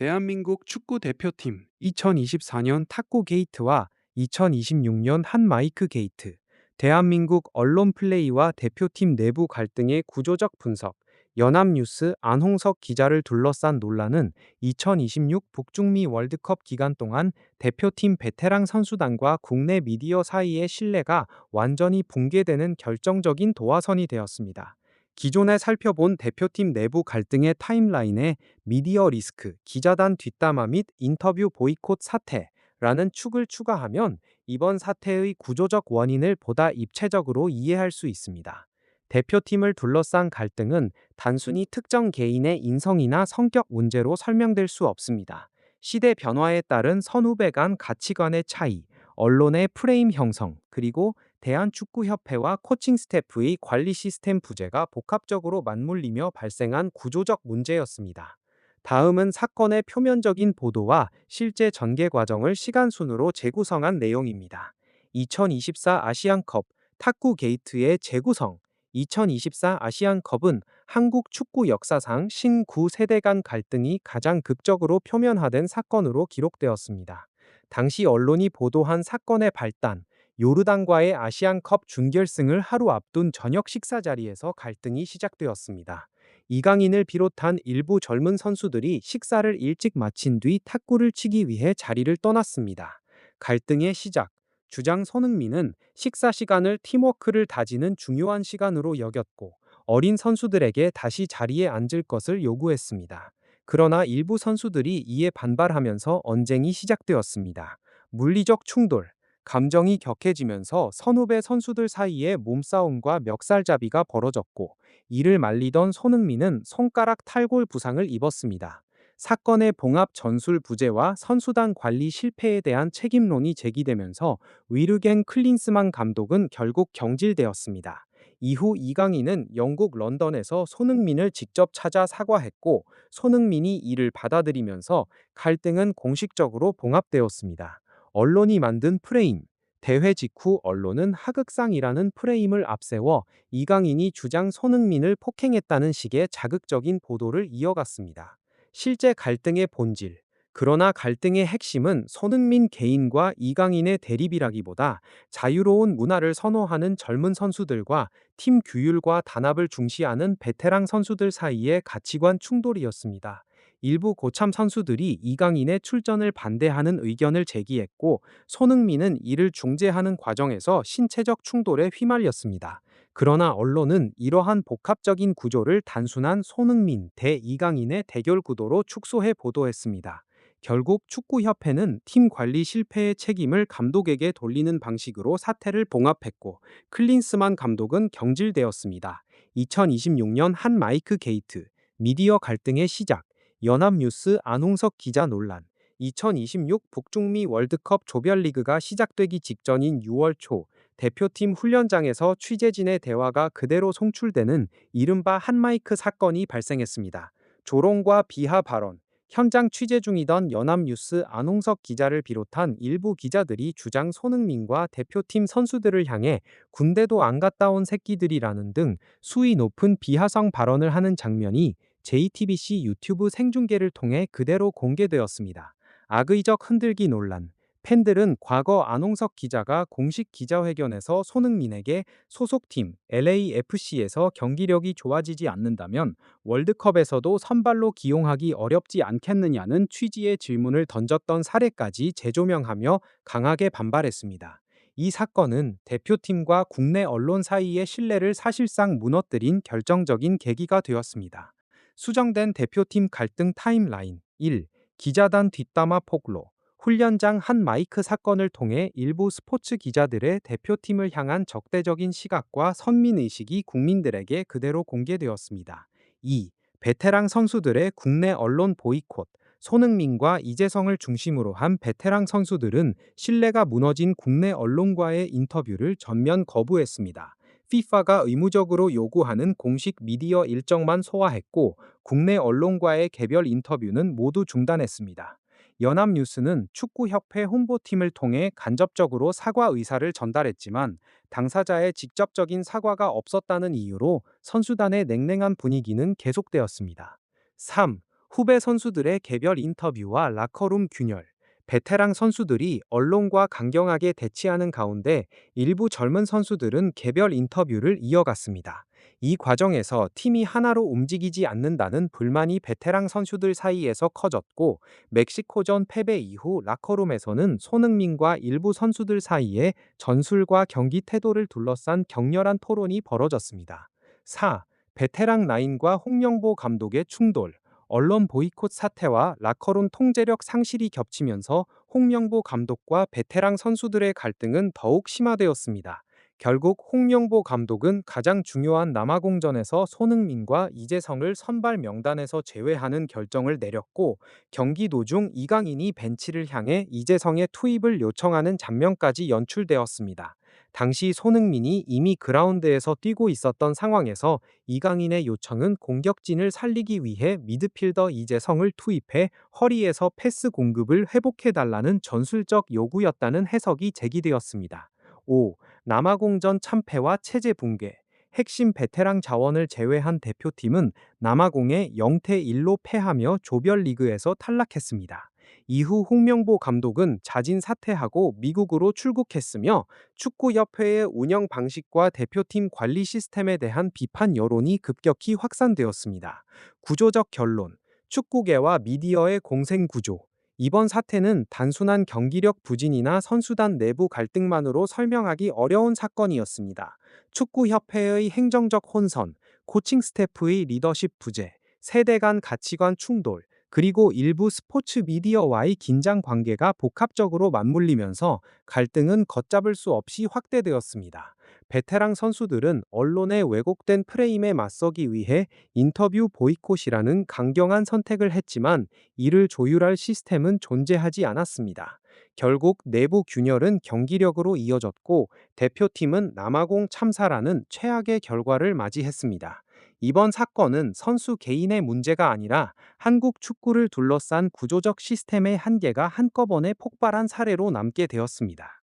대한민국 축구 대표팀 2024년 탁구 게이트와 2026년 한 마이크 게이트, 대한민국 언론 플레이와 대표팀 내부 갈등의 구조적 분석, 연합뉴스 안홍석 기자를 둘러싼 논란은 2026 북중미 월드컵 기간 동안 대표팀 베테랑 선수단과 국내 미디어 사이의 신뢰가 완전히 붕괴되는 결정적인 도화선이 되었습니다. 기존에 살펴본 대표팀 내부 갈등의 타임라인에 미디어 리스크, 기자단 뒷담화 및 인터뷰 보이콧 사태라는 축을 추가하면 이번 사태의 구조적 원인을 보다 입체적으로 이해할 수 있습니다. 대표팀을 둘러싼 갈등은 단순히 특정 개인의 인성이나 성격 문제로 설명될 수 없습니다. 시대 변화에 따른 선후배 간 가치관의 차이, 언론의 프레임 형성, 그리고 대한축구협회와 코칭 스태프의 관리 시스템 부재가 복합적으로 맞물리며 발생한 구조적 문제였습니다. 다음은 사건의 표면적인 보도와 실제 전개 과정을 시간순으로 재구성한 내용입니다. 2024 아시안컵 탁구 게이트의 재구성. 2024 아시안컵은 한국 축구 역사상 신구 세대 간 갈등이 가장 극적으로 표면화된 사건으로 기록되었습니다. 당시 언론이 보도한 사건의 발단, 요르단과의 아시안컵 준결승을 하루 앞둔 저녁 식사 자리에서 갈등이 시작되었습니다. 이강인을 비롯한 일부 젊은 선수들이 식사를 일찍 마친 뒤 탁구를 치기 위해 자리를 떠났습니다. 갈등의 시작. 주장 손흥민은 식사 시간을 팀워크를 다지는 중요한 시간으로 여겼고, 어린 선수들에게 다시 자리에 앉을 것을 요구했습니다. 그러나 일부 선수들이 이에 반발하면서 언쟁이 시작되었습니다. 물리적 충돌. 감정이 격해지면서 선후배 선수들 사이에 몸싸움과 멱살잡이가 벌어졌고, 이를 말리던 손흥민은 손가락 탈골 부상을 입었습니다. 사건의 봉합 전술 부재와 선수단 관리 실패에 대한 책임론이 제기되면서 위르겐 클린스만 감독은 결국 경질되었습니다. 이후 이강인은 영국 런던에서 손흥민을 직접 찾아 사과했고, 손흥민이 이를 받아들이면서 갈등은 공식적으로 봉합되었습니다. 언론이 만든 프레임. 대회 직후 언론은 하극상이라는 프레임을 앞세워 이강인이 주장 손흥민을 폭행했다는 식의 자극적인 보도를 이어갔습니다. 실제 갈등의 본질. 그러나 갈등의 핵심은 손흥민 개인과 이강인의 대립이라기보다 자유로운 문화를 선호하는 젊은 선수들과 팀 규율과 단합을 중시하는 베테랑 선수들 사이의 가치관 충돌이었습니다. 일부 고참 선수들이 이강인의 출전을 반대하는 의견을 제기했고, 손흥민은 이를 중재하는 과정에서 신체적 충돌에 휘말렸습니다. 그러나 언론은 이러한 복합적인 구조를 단순한 손흥민 대 이강인의 대결 구도로 축소해 보도했습니다. 결국 축구협회는 팀 관리 실패의 책임을 감독에게 돌리는 방식으로 사태를 봉합했고, 클린스만 감독은 경질되었습니다. 2026년 한 마이크 게이트, 미디어 갈등의 시작, 연합뉴스 안홍석 기자 논란. 2026 북중미 월드컵 조별리그가 시작되기 직전인 6월 초, 대표팀 훈련장에서 취재진의 대화가 그대로 송출되는 이른바 한마이크 사건이 발생했습니다. 조롱과 비하 발언. 현장 취재 중이던 연합뉴스 안홍석 기자를 비롯한 일부 기자들이 주장 손흥민과 대표팀 선수들을 향해 군대도 안 갔다 온 새끼들이라는 등 수위 높은 비하성 발언을 하는 장면이 JTBC 유튜브 생중계를 통해 그대로 공개되었습니다. 악의적 흔들기 논란. 팬들은 과거 안홍석 기자가 공식 기자회견에서 손흥민에게 소속팀 LAFC에서 경기력이 좋아지지 않는다면 월드컵에서도 선발로 기용하기 어렵지 않겠느냐는 취지의 질문을 던졌던 사례까지 재조명하며 강하게 반발했습니다. 이 사건은 대표팀과 국내 언론 사이의 신뢰를 사실상 무너뜨린 결정적인 계기가 되었습니다. 수정된 대표팀 갈등 타임라인. 1. 기자단 뒷담화 폭로. 훈련장 한 마이크 사건을 통해 일부 스포츠 기자들의 대표팀을 향한 적대적인 시각과 선민의식이 국민들에게 그대로 공개되었습니다. 2. 베테랑 선수들의 국내 언론 보이콧. 손흥민과 이재성을 중심으로 한 베테랑 선수들은 신뢰가 무너진 국내 언론과의 인터뷰를 전면 거부했습니다. FIFA가 의무적으로 요구하는 공식 미디어 일정만 소화했고, 국내 언론과의 개별 인터뷰는 모두 중단했습니다. 연합뉴스는 축구협회 홍보팀을 통해 간접적으로 사과 의사를 전달했지만, 당사자의 직접적인 사과가 없었다는 이유로 선수단의 냉랭한 분위기는 계속되었습니다. 3. 후배 선수들의 개별 인터뷰와 라커룸 균열, 베테랑 선수들이 언론과 강경하게 대치하는 가운데 일부 젊은 선수들은 개별 인터뷰를 이어갔습니다. 이 과정에서 팀이 하나로 움직이지 않는다는 불만이 베테랑 선수들 사이에서 커졌고, 멕시코전 패배 이후 라커룸에서는 손흥민과 일부 선수들 사이에 전술과 경기 태도를 둘러싼 격렬한 토론이 벌어졌습니다. 4. 베테랑 라인과 홍명보 감독의 충돌. 언론 보이콧 사태와 라커룸 통제력 상실이 겹치면서 홍명보 감독과 베테랑 선수들의 갈등은 더욱 심화되었습니다. 결국 홍명보 감독은 가장 중요한 남아공전에서 손흥민과 이재성을 선발 명단에서 제외하는 결정을 내렸고, 경기 도중 이강인이 벤치를 향해 이재성의 투입을 요청하는 장면까지 연출되었습니다. 당시 손흥민이 이미 그라운드에서 뛰고 있었던 상황에서 이강인의 요청은 공격진을 살리기 위해 미드필더 이재성을 투입해 허리에서 패스 공급을 회복해달라는 전술적 요구였다는 해석이 제기되었습니다. 5. 남아공전 참패와 체제 붕괴. 핵심 베테랑 자원을 제외한 대표팀은 남아공에 0대1로 패하며 조별리그에서 탈락했습니다. 이후 홍명보 감독은 자진 사퇴하고 미국으로 출국했으며, 축구협회의 운영 방식과 대표팀 관리 시스템에 대한 비판 여론이 급격히 확산되었습니다. 구조적 결론. 축구계와 미디어의 공생 구조. 이번 사태는 단순한 경기력 부진이나 선수단 내부 갈등만으로 설명하기 어려운 사건이었습니다. 축구협회의 행정적 혼선, 코칭 스태프의 리더십 부재, 세대 간 가치관 충돌, 그리고 일부 스포츠 미디어와의 긴장 관계가 복합적으로 맞물리면서 갈등은 걷잡을 수 없이 확대되었습니다. 베테랑 선수들은 언론의 왜곡된 프레임에 맞서기 위해 인터뷰 보이콧이라는 강경한 선택을 했지만, 이를 조율할 시스템은 존재하지 않았습니다. 결국 내부 균열은 경기력으로 이어졌고, 대표팀은 남아공 참사라는 최악의 결과를 맞이했습니다. 이번 사건은 선수 개인의 문제가 아니라 한국 축구를 둘러싼 구조적 시스템의 한계가 한꺼번에 폭발한 사례로 남게 되었습니다.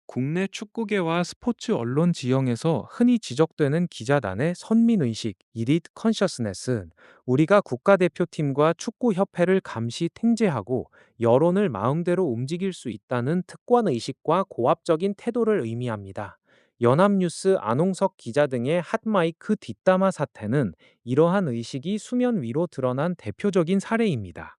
국내 축구계와 스포츠 언론 지형에서 흔히 지적되는 기자단의 선민의식, 이릿 컨셔스네스는 우리가 국가대표팀과 축구협회를 감시 통제하고 여론을 마음대로 움직일 수 있다는 특권의식과 고압적인 태도를 의미합니다. 연합뉴스 안홍석 기자 등의 핫마이크 뒷담화 사태는 이러한 의식이 수면 위로 드러난 대표적인 사례입니다.